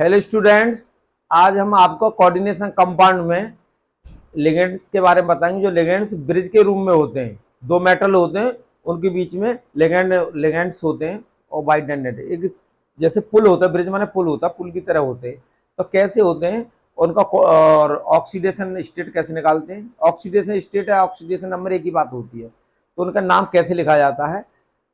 Hello students, आज हम आपको कोऑर्डिनेशन कंपाउंड में लिगेंड्स के बारे में बताएंगे। जो लिगेंड्स ब्रिज के रूप में होते हैं, दो मेटल होते हैं, उनके बीच में लिगेंड्स होते हैं और बाइडेंडेड। एक जैसे पुल होता है, ब्रिज माने पुल होता है, पुल की तरह होते हैं। तो कैसे होते हैं उनका और ऑक्सीडेशन स्टेट कैसे निकालते हैं? ऑक्सीडेशन स्टेट है, ऑक्सीडेशन नंबर एक ही बात होती है। तो उनका नाम कैसे लिखा जाता है?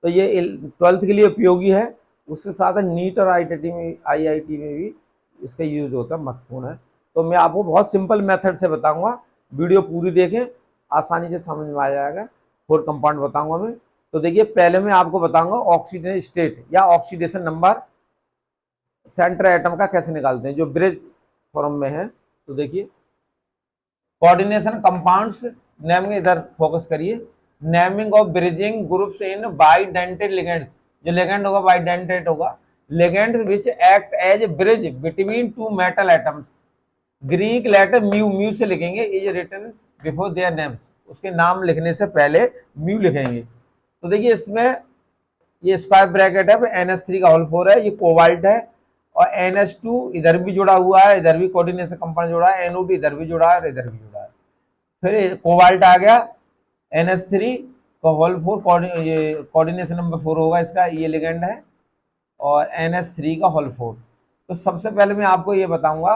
तो ये 12th के लिए उपयोगी है। उसके साथ नीट और आईआईटी में भी इसका यूज होता है, महत्वपूर्ण है। तो मैं आपको बहुत सिंपल मेथड से बताऊंगा, वीडियो पूरी देखें, आसानी से समझ में आ जाएगा। फोर कंपाउंड बताऊंगा मैं। तो देखिए, पहले मैं आपको बताऊंगा ऑक्सीडेशन स्टेट या ऑक्सीडेशन नंबर सेंटर एटम का कैसे निकालते हैं जो ब्रिज फॉर्म में है। तो देखिए, कोऑर्डिनेशन कंपाउंड्स नेमिंग, इधर फोकस करिए। Naming of bridging groups in bidentate ligands. जो लिगेंड होगा बाइडेंटेड होगा। Ligands which act as bridge between two metal atoms. Greek letter mu, mu से लिखेंगे, is written before their names. उसके नाम लिखने से पहले म्यू लिखेंगे। तो देखिए, इसमें ये स्क्वायर ब्रैकेट है, NH3 का होल 4 है, ये कोबाल्ट है। और NH2 इधर भी जुड़ा हुआ है, इधर भी कोऑर्डिनेशन कंपाउंड जुड़ा है, NO2 इधर भी जुड़ा है और इधर भी जुड़ा है। फिर कोबाल्ट आ गया, NH3 का होल 4, ये कोऑर्डिनेशन नंबर 4 होगा इसका, ये लिगेंड है। और NH3 का होल 4। तो सबसे पहले मैं आपको ये बताऊंगा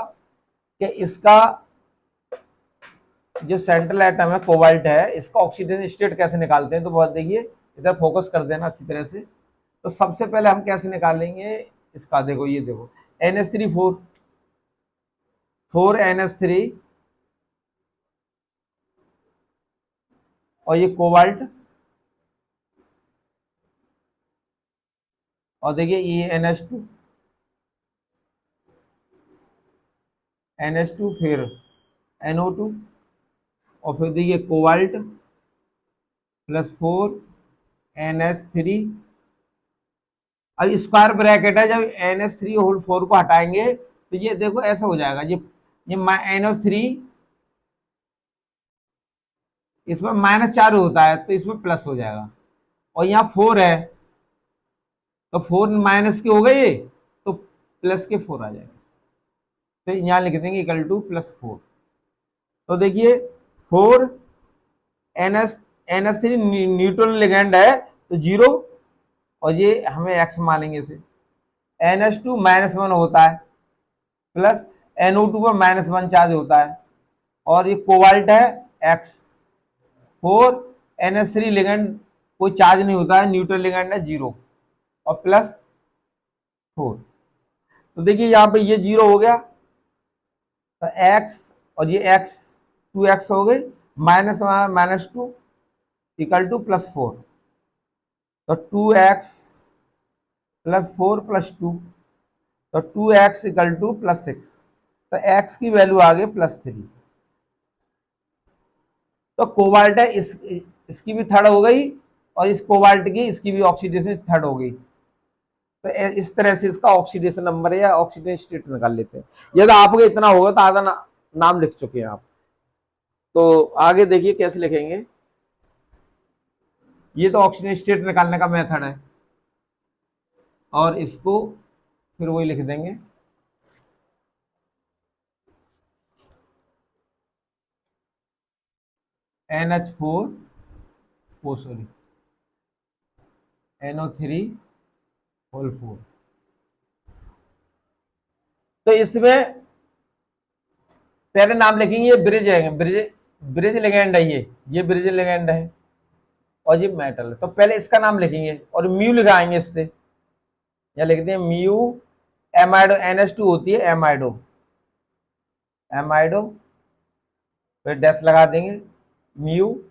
कि इसका जो सेंट्रल एटम है कोबाल्ट है, इसका ऑक्सीडेशन स्टेट कैसे निकालते हैं। तो बहुत देखिए, इधर फोकस कर देना अच्छी तरह से। तो सबसे पहले हम कैसे निकालेंगे इसका, देखो ये देखो, NH3 4 NH3 और ये कोबाल्ट, और देखिए ये NH2 फिर NO2 और फिर देखिए कोबाल्ट प्लस 4 NH3। अब स्क्वायर ब्रैकेट है, जब NH3 होल 4 को हटाएंगे तो ये देखो ऐसा हो जाएगा। ये NO3 इसमें -4 होता है तो इसमें प्लस हो जाएगा। और यहाँ 4 है तो 4 माइनस के हो गए ये, तो प्लस के 4 आ जाएगा। तो यहाँ लिख देंगे इक्वल टू +4। तो देखिए 4 NH3 न्यूट्रल लिगेंड है तो 0, और ये हमें x मानेंगे इसे। NH2 -1 होता है, प्लस NO2 पर -1 चार्ज होता है, और ये कोबाल्ट है x। 4 NH3 लिगेंड कोई चार्ज नहीं होता है, न्यूट्रल लिगेंड है, 0 और +4। तो देखिए यहाँ पे ये 0 हो गया, तो x और ये x 2x हो गई, -2 इक्वल टू +4। तो 2x + 4 + 2, तो 2x इक्वल टू +6। तो x की वैल्यू आ गई +3। तो कोबाल्ट है, इसकी भी थर्ड हो गई, और इस कोबाल्ट की इसकी भी ऑक्सीडेशन थर्ड हो गई। तो इस तरह से इसका ऑक्सीडेशन नंबर या ऑक्सीडेशन स्टेट निकाल लेते हैं। यदि आपको इतना होगा तो आधा नाम लिख चुके हैं आप। तो आगे देखिए कैसे लिखेंगे। ये तो ऑक्सीजन स्टेट निकालने का मेथड है, और इसको फिर वही लिख देंगे। NH4 sorry NO3 whole 4। तो इसमें पहले नाम लिखेंगे, ये ब्रिज है, ब्रिज लिगेंड है, ये ब्रिज लिगेंड है, और ये मेटल है। तो पहले इसका नाम लिखेंगे और म्यू लगाएंगे इससे। या लिखते हैं म्यू एमाइडो, NH2 होती है एमाइडो, एमाइडो फिर डैश लगा देंगे, म्यू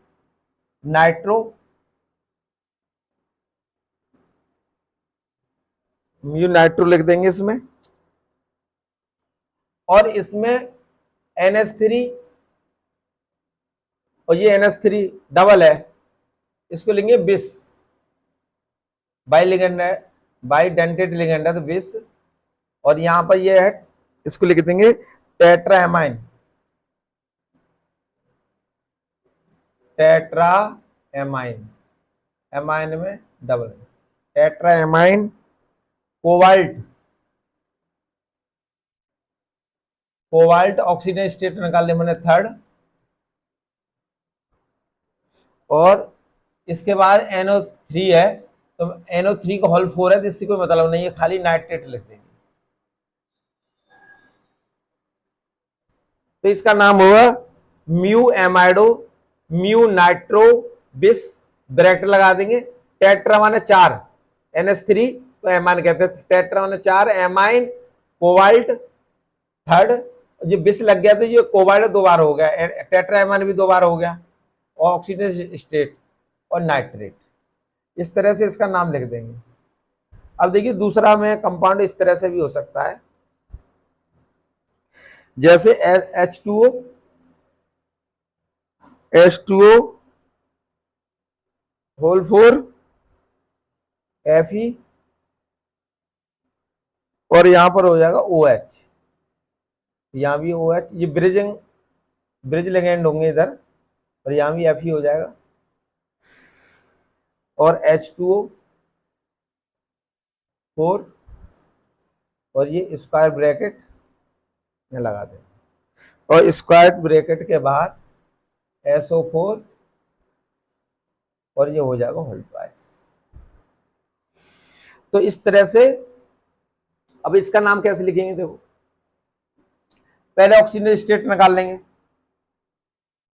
नाइट्रो, म्यू नाइट्रो लिख देंगे इसमें। और इसमें NH3 और ये NH3 डबल है, इसको लेंगे 20, बाई लिगेंड है, बाई डेंटेड लिगेंड है तो 20। और यहां पर ये है, इसको लिख देंगे tetra ammine, tetra ammine, ammine में double, tetra ammine cobalt cobalt oxygen state निकालने मैंने थर्ड, और इसके बाद NO3 है, तो NO3 का होल 4 है, तो इससे कोई मतलब नहीं है, खाली नाइट्रेट लिख देंगे। तो इसका नाम होगा म्यू एमाइडो म्यू नाइट्रो बिस, ब्रैकेट लगा देंगे। टेट्रा माने 4, NH3 तो एमाइन कहते हैं, टेट्रा माने 4, एमाइन कोबाल्ट थर्ड, ये बिस लग गया तो ये कोबाल्ट 2 बार हो गया, टेट्रा एमाइन भी 2 बार हो गया, और ऑक्सीजन स्टेट और नाइट्रेट, इस तरह से इसका नाम लिख देंगे। अब देखिए दूसरा में कंपाउंड इस तरह से भी हो सकता है, जैसे H2O H2O होल 4 Fe, और यहां पर हो जाएगा OH, यहां भी OH, ये ब्रिज लिगेंड होंगे इधर, और यहां भी Fe हो जाएगा, और H2O 4, और ये स्क्वायर ब्रैकेट में लगा दें, और स्क्वायर ब्रैकेट के बाद SO4, और ये हो जाएगा होल ट्वाइस। तो इस तरह से अब इसका नाम कैसे लिखेंगे, देखो पहले ऑक्सीजन स्टेट निकाल लेंगे,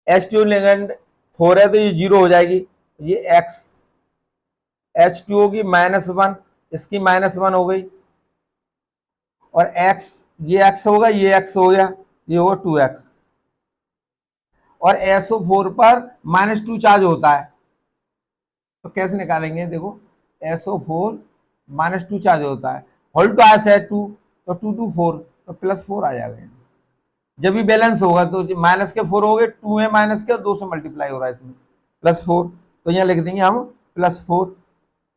H2O लिगेंड 4 है तो ये 0 हो जाएगी, ये X, H2O की -1, इसकी -1 हो गई, और X, ये X होगा, ये X हो गया, ये होगा 2X, और SO4 पर -2 चार्ज होता है, तो कैसे निकालेंगे, देखो SO4 -2 चार्ज होता है, होल ट्वाइस है 2, तो 2 2 4, तो +4 आ जाएगा। जब भी बैलेंस होगा तो माइनस के 4 हो गए, 2 है माइनस के, 2 से मल्टीप्लाई हो रहा है इसमें, +4, तो यहाँ लिख देंगे हम +4,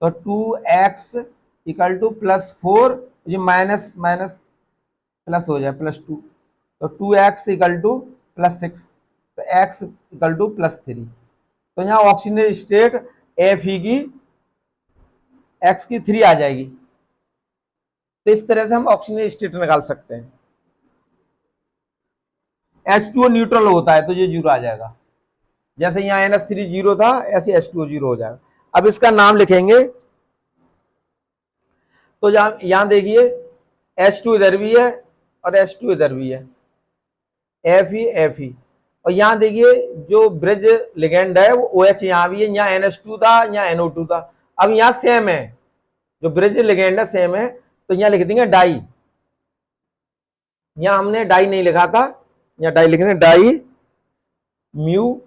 तो 2x इक्वल टू +4, ये माइनस माइनस प्लस हो जाए +2, तो 2x इक्वल टू +6, तो x इक्वल टू +3, तो यहाँ ऑक्सीजन स्टेट Fe की x की 3 आ जाएगी। तो इस तरह से हम ऑक्सीजन स्टेट निकाल सकते हैं। H2O न्यूट्रल होता है तो ये 0 आ जाएगा, जैसे यहाँ NH3 0 था, ऐसे H2O 0 हो जाएगा। अब इसका नाम लिखेंगे, तो यहां देखिए H2 इधर भी है और H2 इधर भी है, Fe, और यहां देखिए जो ब्रिज लिगेंड है वो OH यहां भी है, यहाँ NH2 था, यहाँ NO2 था, अब यहां सेम है, जो ब्रिज लिगेंड है सेम है, तो यहां लिख देंगे डाई, यहां हमने डाई नहीं लिखा था, यहां डाई लिख देंगे, di mu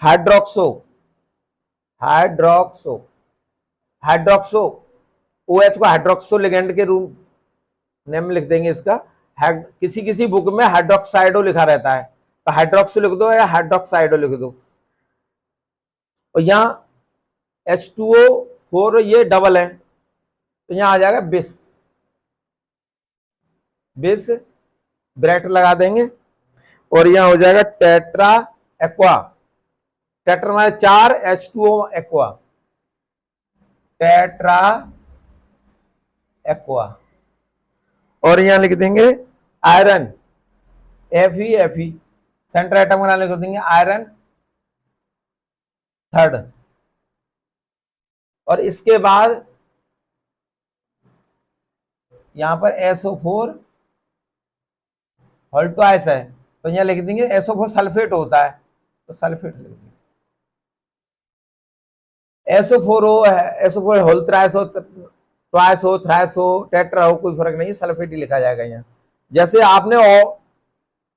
hydroxo hydroxo hydroxo OH को हाइड्रोक्सो लिगेंड के रूप नेम लिख देंगे इसका, किसी किसी बुक में हाइड्रोक्साइडो लिखा रहता है, तो हाइड्रोक्सो लिख दो या हाइड्रोक्साइडो लिख दो, और यहाँ H2O4 ये डबल है, तो यहाँ आ जाएगा बिस, बिस ब्रैकेट लगा देंगे, और यहाँ हो जाएगा टेट्रा एक्वा, टेट्रा माने 4, H2O एक्वा, टेट्रा एक्वा, और यहां लिख देंगे आयरन Fe, सेंटर एटम का नाम लिख देंगे आयरन थर्ड, और इसके बाद यहां पर SO4 होल ट्वाइस है, तो यहां लिख देंगे SO4 सल्फेट होता है, तो सल्फेट लिख देंगे, SO4 हो, SO4 होल थ्राइस हो, ट्वाइस हो, थ्राइस हो, टेट्रा हो, कोई फर्क नहीं, सल्फेट ही लिखा जाएगा यहाँ। जैसे आपने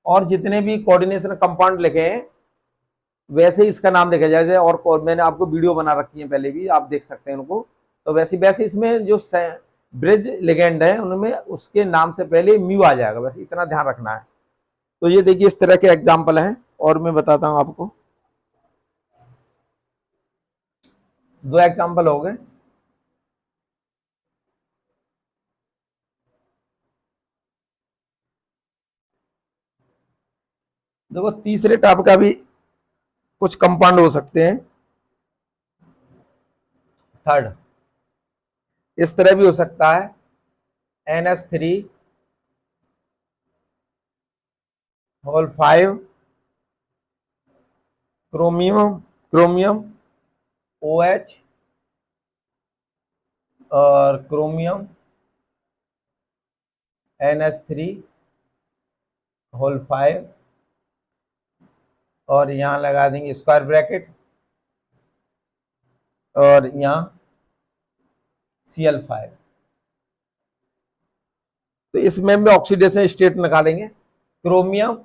और जितने भी कोऑर्डिनेशन कंपाउंड लिखे हैं वैसे ही इसका नाम लिखा जाए, और मैंने आपको वीडियो बना रखी है पहले भी, आप देख सकते हैं उनको, तो वैसे वैसे इसमें जो ब्रिज लिगेंड है उनमें उसके नाम से पहले म्यू आ जाएगा, बस इतना ध्यान रखना है। तो ये देखिए इस तरह के एग्जाम्पल हैं, और मैं बताता हूं आपको, 2 एग्जाम्पल हो गए। देखो तीसरे टाइप का भी कुछ कंपाउंड हो सकते हैं, थर्ड इस तरह भी हो सकता है, NH3 whole 5 chromium chromium OH और क्रोमियम NH3 होल 5 और यहां लगा देंगे स्क्वायर ब्रैकेट और यहां Cl5। तो इसमें भी ऑक्सीडेशन स्टेट निकालेंगे। क्रोमियम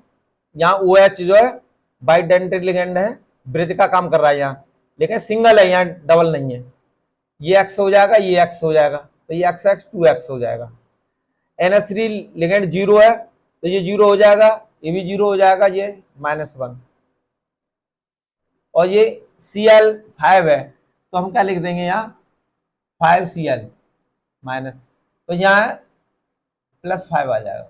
यहाँ OH जो है बाइडेंटेड लिगेंड है, ब्रिज का काम कर रहा है यहाँ, लेकिन सिंगल है, यहाँ डबल नहीं है। ये X हो जाएगा, ये X हो जाएगा, तो ये XX 2X हो जाएगा। NH3 लिगेंड जीरो है तो ये जीरो हो जाएगा, ये भी जीरो हो जाएगा, ये -1। और ये Cl5 है तो हम क्या लिख देंगे यहाँ 5Cl माइनस, तो यहाँ +5 आ जाएगा,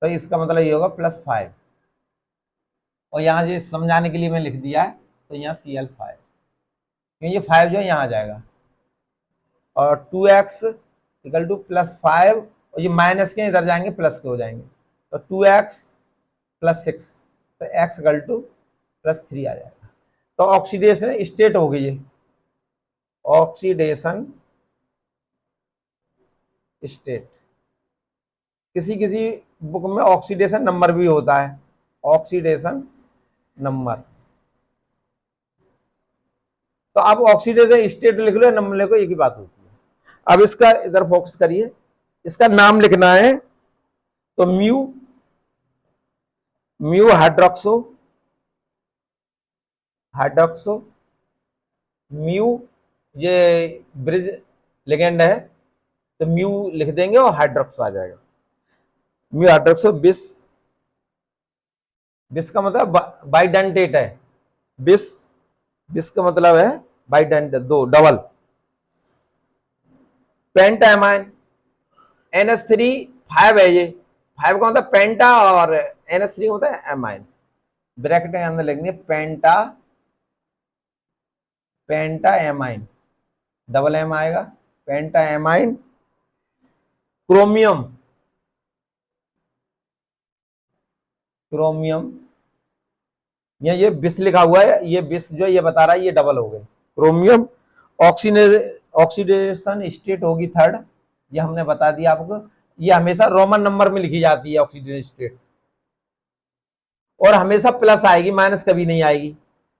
तो इसका मतलब ये होगा +5। और यहाँ ये समझाने के लिए मैं लिख दिया है, तो यहाँ Cl5 क्योंकि ये 5 जो है यहाँ आ जाएगा और 2x इक्वल टू +5 और ये माइनस के इधर जाएंगे प्लस के हो जाएंगे, तो 2x + 6 तो x इक्वल टू +3 आ जाएगा। तो ऑक्सीडेशन स्टेट हो गई, ये ऑक्सीडेशन स्टेट। किसी किसी बुक में ऑक्सीडेशन नंबर भी होता है, ऑक्सीडेशन नंबर। तो आप ऑक्सीडेशन स्टेट लिख लो, नंबर लिखो, एक ही बात होती है। अब इसका इधर फोकस करिए, इसका नाम लिखना है, तो म्यू हाइड्रोक्सो म्यू ये ब्रिज लिगेंड है तो म्यू लिख देंगे और हाइड्रोक्सो आ जाएगा। म्यू हाइड्रोक्सो बिस, बिस का मतलब बाइडेंटेट है, बिस बिस का मतलब है बाइडेंटेट, दो डबल। पेंटामाइन NH3 5 है, ये 5 का मतलब पेंटा और NH3 का मतलब एमाइन। ब्रैकेट के अंदर लिखेंगे पेंटा एमाइन, डबल M आएगा, पेंटा एमाइन। क्रोमियम ये बिस लिखा हुआ है, ये बिस जो ये बता रहा है ये डबल हो गए क्रोमियम। ऑक्सीडेशन स्टेट होगी थर्ड, ये हमने बता दिया आपको। ये हमेशा रोमन नंबर में लिखी जाती है ऑक्सीडेशन स्टेट, और हमेशा प्लस आएगी, माइनस कभी नहीं आएगी,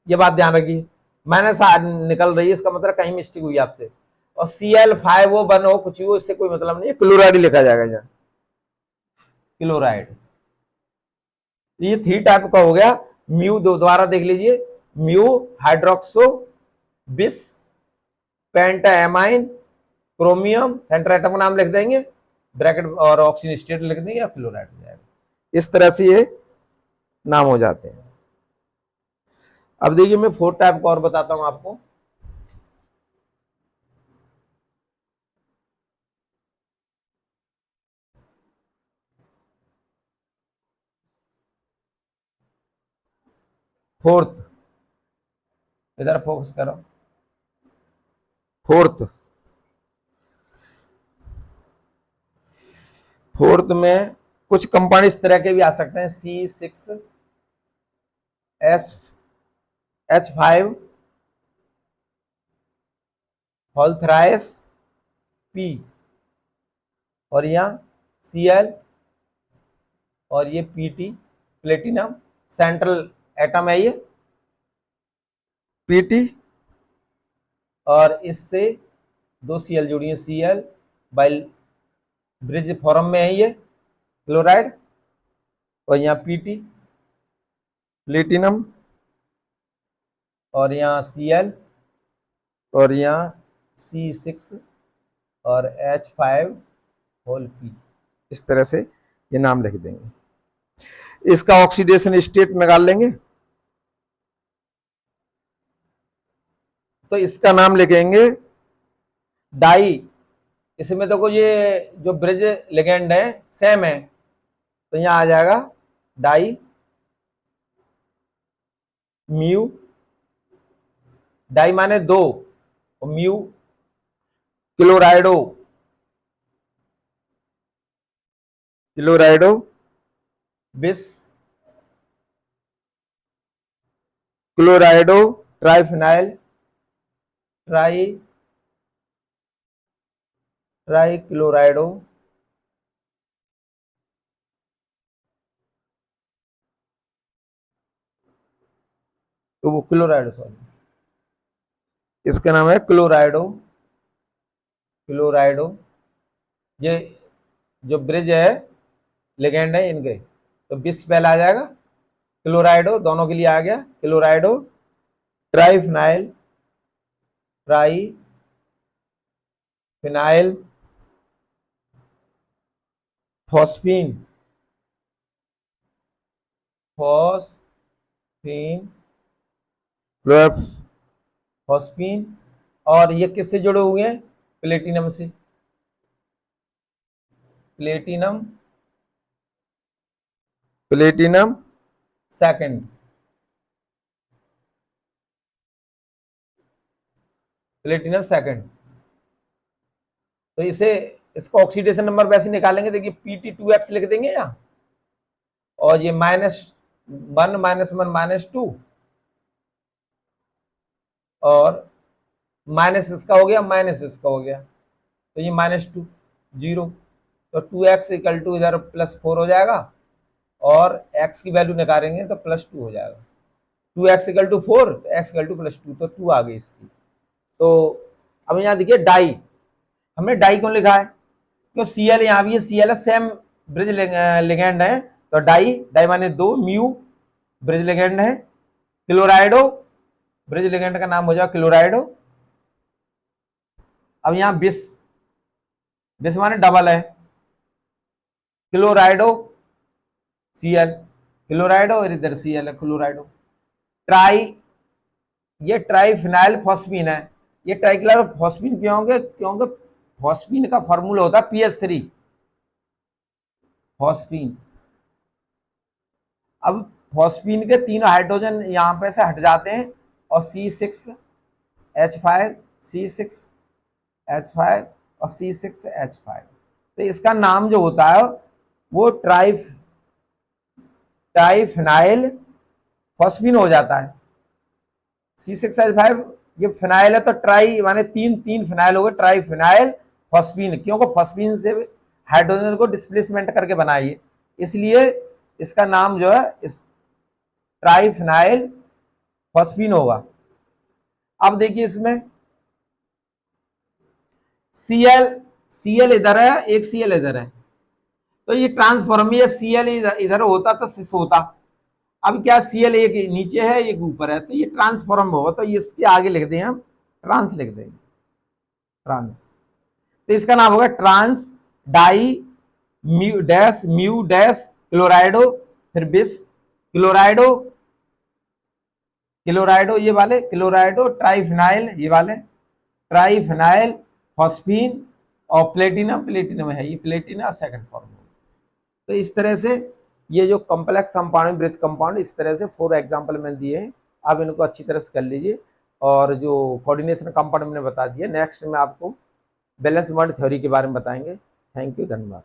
ये बात ध्यान रखिए। माइनस निकल रही है, इसका मतलब कहीं मिस्टेक हुई आपसे। और Cl5 हो 1 हो कुछ हो, इससे कोई मतलब नहीं है, क्लोराइड लिखा जाएगा यहाँ, क्लोराइड। ये 3 टाइप का हो गया। म्यू दोबारा देख लीजिए, म्यू हाइड्रोक्सो बिस पेंटामाइन क्रोमियम, सेंटर एटम का नाम लिख देंगे, ब्रैकेट और ऑक्सीजन स्टेट लिख देंगे, क्लोराइड हो जाएगा। इस तरह से ये नाम हो जाते हैं। अब देखिए मैं 4 टाइप का और बताता हूं आपको। फोर्थ, इधर फोकस करो, फोर्थ में कुछ कंपाउंड इस तरह के भी आ सकते हैं, C6H5 होल थ्राइस P, और यहाँ Cl और ये Pt प्लेटिनम, सेंट्रल एटम है ये Pt, और इससे 2 Cl जुड़ी है, Cl बाई ब्रिज फॉर्म में है ये क्लोराइड, और यहाँ Pt प्लेटिनम, और यहाँ Cl, और यहाँ C6 और H5 होल P। इस तरह से ये नाम लिख देंगे। इसका ऑक्सीडेशन स्टेट निकाल लेंगे, तो इसका नाम लिखेंगे डाई। इसमें देखो ये जो ब्रिज लिगेंड है सेम है, तो यहां आ जाएगा डाई म्यू, डाई माने दो, और म्यू क्लोराइडो, बिस क्लोराइडो ट्राइफिनाइल ट्राई क्लोराइडो तो वो क्लोराइडो, सॉरी, इसका नाम है क्लोराइडो। क्लोराइडो, ये जो ब्रिज है, लिगेंड है इनके, तो बिस पहले आ जाएगा, क्लोराइडो दोनों के लिए आ गया, क्लोराइडो ट्राइफिनाइल फॉस्फीन फॉस्फीन फॉस्फीन। और ये किससे जुड़े हुए हैं? प्लेटिनम से। Platinum platinum second, platinum second. तो इसे, इसका ऑक्सीडेशन नंबर वैसे निकालेंगे, देखिए Pt2x लिख देंगे यहाँ, और ये -1 -1 -2, और माइनस इसका हो गया, माइनस इसका हो गया, तो ये -2 0, तो 2x इक्वल टू इधर +4 हो जाएगा, और x की वैल्यू निकालेंगे तो +2 हो जाएगा। 2x इक्वल टू 4, तो x इक्वल टू +2, तो 2 आ गई इसकी। तो अब यहाँ देखिए डाई, हमने डाई क्यों लिखा है? क्यों Cl यहाँ भी है, Cl है, सेम ब्रिज लिगेंड है, तो डाई, डाई माने 2, म्यू ब्रिज लिगेंड है, क्लोराइडो ब्रिज लिगेंड का नाम हो जाएगा क्लोराइडो। अब यहाँ बिस, बिस माने डबल है, क्लोराइडो Cl, क्लोराइडो, और इधर Cl है, क्लोराइडो। ट्राई, ये ट्राइफिनाइल फॉस्फीन है। ये ट्राइक्लोरो फॉस्फीन क्यों होंगे? क्योंकि फॉस्फीन का फॉर्मूला होता है PH3 फॉस्फीन। अब फॉस्फीन के तीन हाइड्रोजन यहां पे से हट जाते हैं, और C6H5 C6H5 और C6H5, तो इसका नाम जो होता है वो ट्राइफिनाइल फॉस्फीन हो जाता है। C6H5 ये फिनाइल है, तो ट्राई माने तीन, तीन फिनाइल हो गए, ट्राइफिनाइल फॉस्फीन, क्योंकि फॉस्फीन से हाइड्रोजन को डिस्प्लेसमेंट करके बनाई, इसलिए इसका नाम जो है इस ट्राइफिनाइल फॉस्फीन होगा। अब देखिए इसमें Cl इधर है, एक Cl इधर है, तो ये ट्रांसफॉर्म, ये Cl इधर होता तो सिस होता। अब क्या Cl एक नीचे है, एक ऊपर है, तो ये ट्रांसफॉर्म होगा, तो इसके आगे लिख दें हम ट्रांस, लिख देंगे ट्रांस, तो इसका नाम होगा ट्रांस डाई म्यू डैश क्लोराइडो, फिर बिस क्लोराइडो, क्लोराइडो ये वाले, क्लोराइडो ट्राइफिनाइल ये वाले, ट्राइफिनाइल फॉस्फीन, और प्लेटिनम, प्लेटिनम है ये, प्लेटिनम सेकंड फॉर्म। तो इस तरह से ये जो कॉम्प्लेक्स कंपाउंड, ब्रिज कंपाउंड, इस तरह से 4 एग्जांपल मैंने दिए हैं, आप इनको अच्छी तरह से कर लीजिए। और जो कोऑर्डिनेशन कंपाउंड मैंने बता दिया, नेक्स्ट में आपको बैलेंस बॉन्ड थ्योरी के बारे में बताएंगे। थैंक यू, धन्यवाद।